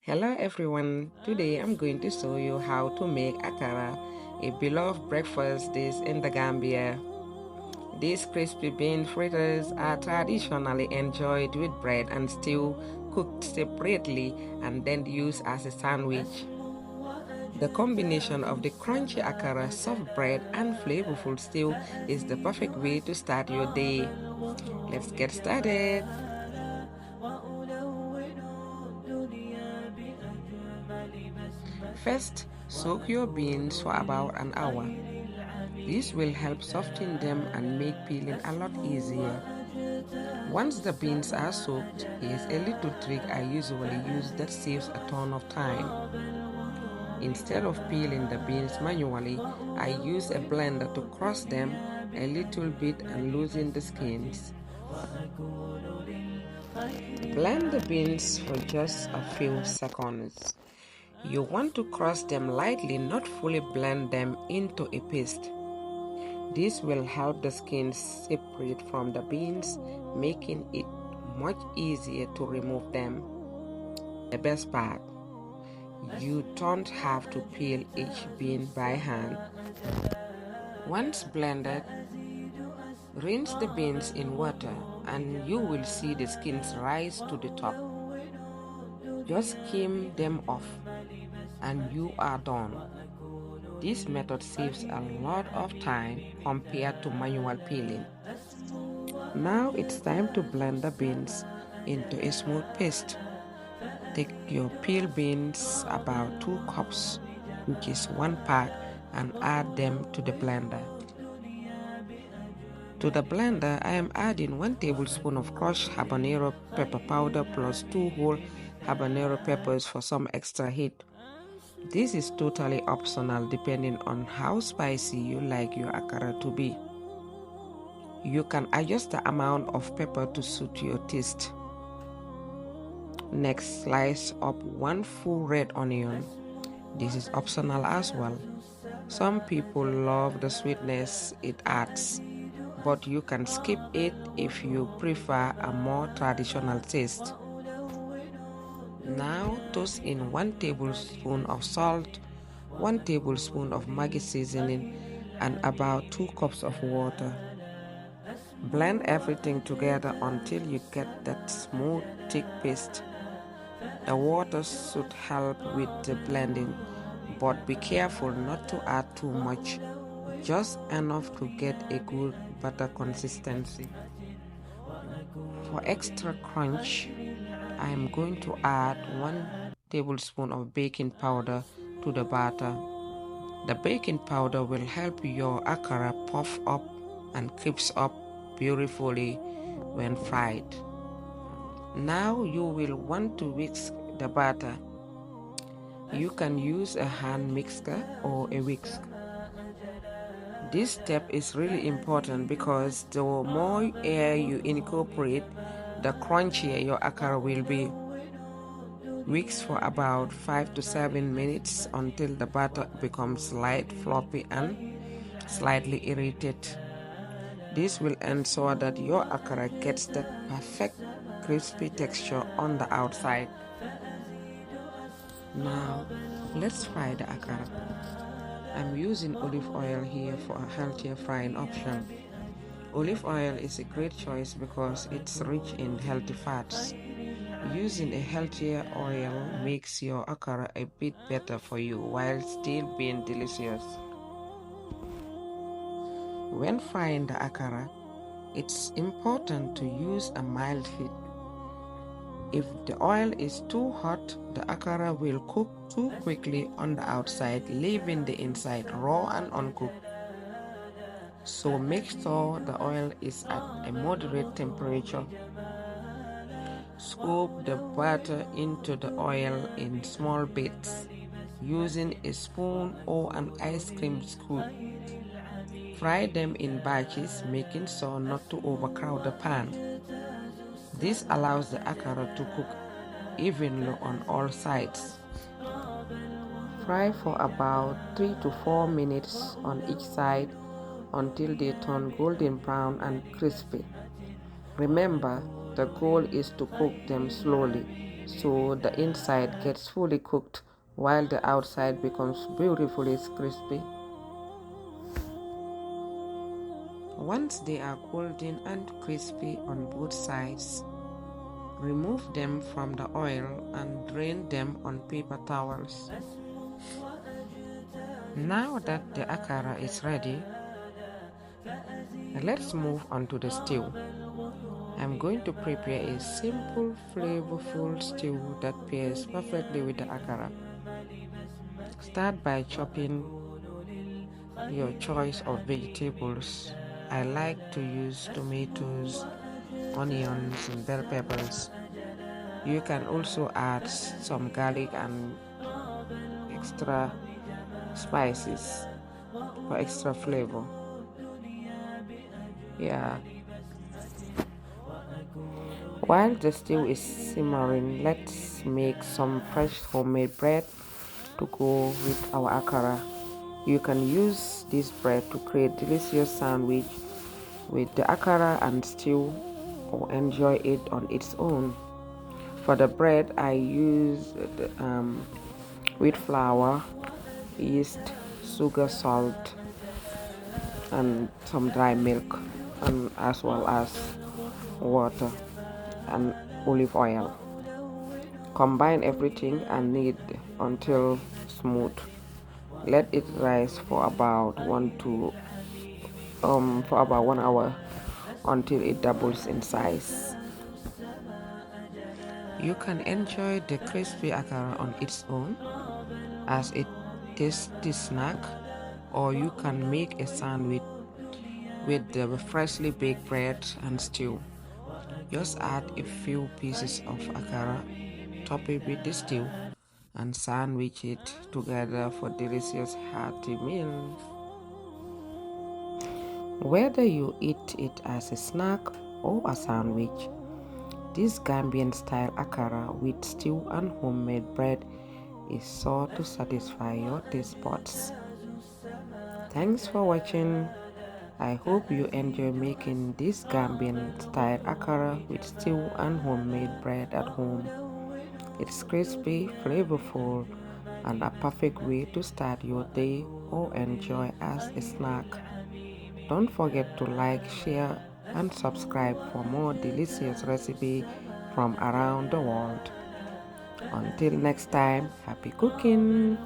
Hello everyone, today I'm going to show you how to make akara, a beloved breakfast dish in the Gambia. These crispy bean fritters are traditionally enjoyed with bread and stew, cooked separately and then used as a sandwich. The combination of the crunchy akara, soft bread and flavorful stew is the perfect way to start your day. Let's get started. First, soak your beans for about an hour. This will help soften them and make peeling a lot easier. Once the beans are soaked, here's a little trick I usually use that saves a ton of time. Instead of peeling the beans manually, I use a blender to crush them a little bit and loosen the skins. Blend the beans for just a few seconds. You want to crush them lightly, not fully blend them into a paste. This will help the skins separate from the beans, making it much easier to remove them. The best part, you don't have to peel each bean by hand. Once blended, rinse the beans in water and you will see the skins rise to the top. Just skim them off and you are done. This method saves a lot of time compared to manual peeling. Now it's time to blend the beans into a smooth paste. Take your peeled beans, about 2 cups, which is 1 pack, and add them to the blender. To the blender, I am adding 1 tablespoon of crushed habanero pepper powder plus 2 whole habanero peppers for some extra heat. This is totally optional depending on how spicy you like your akara to be. You can adjust the amount of pepper to suit your taste. Next, slice up 1 full red onion. This is optional as well. Some people love the sweetness it adds, but you can skip it if you prefer a more traditional taste. Now toss in 1 tablespoon of salt, 1 tablespoon of Maggi seasoning, and about 2 cups of water. Blend everything together until you get that smooth, thick paste. The water should help with the blending, but be careful not to add too much, just enough to get a good butter consistency. For extra crunch, I am going to add 1 tablespoon of baking powder to the batter. The baking powder will help your akara puff up and crisp up beautifully when fried. Now you will want to whisk the batter. You can use a hand mixer or a whisk. This step is really important because the more air you incorporate, the crunchier your akara will be. Whisk for about 5 to 7 minutes until the batter becomes light, floppy, and slightly irritated. This will ensure that your akara gets that perfect crispy texture on the outside. Now, let's fry the akara. I'm using olive oil here for a healthier frying option. Olive oil is a great choice because it's rich in healthy fats. Using a healthier oil makes your akara a bit better for you while still being delicious. When frying the akara, it's important to use a mild heat. If the oil is too hot, the akara will cook too quickly on the outside, leaving the inside raw and uncooked. So make sure the oil is at a moderate temperature. Scoop the batter into the oil in small bits using a spoon or an ice cream scoop. Fry them in batches, making sure not to overcrowd the pan. This allows the akara to cook evenly on all sides. Fry for about 3 to 4 minutes on each side until they turn golden brown and crispy. Remember, the goal is to cook them slowly. so the inside gets fully cooked while the outside becomes beautifully crispy. Once they are golden and crispy on both sides, remove them from the oil and drain them on paper towels. Now that the akara is ready, let's move on to the stew. I'm going to prepare a simple, flavorful stew that pairs perfectly with the akara. Start by chopping your choice of vegetables. I like to use tomatoes, onions, and bell peppers. You can also add some garlic and extra spices for extra flavor. Yeah. While the stew is simmering, let's make some fresh homemade bread to go with our akara. You can use this bread to create delicious sandwich with the akara and stew, or enjoy it on its own. For the bread, I use wheat flour, yeast, sugar, salt, and some dry milk, and as well as water and olive oil. Combine everything and knead until smooth. Let it rise for about 1 hour until it doubles in size. You can enjoy the crispy akara on its own as a tasty snack, or you can make a sandwich with the freshly baked bread and stew. Just add a few pieces of akara, top it with the stew, and sandwich it together for delicious hearty meal. Whether you eat it as a snack or a sandwich, this Gambian style akara with stew and homemade bread is sure to satisfy your taste buds. Thanks for watching. I hope you enjoy making this Gambian style akara with stew and homemade bread at home. It's crispy, flavorful, and a perfect way to start your day or enjoy as a snack. Don't forget to like, share, and subscribe for more delicious recipes from around the world. Until next time, happy cooking!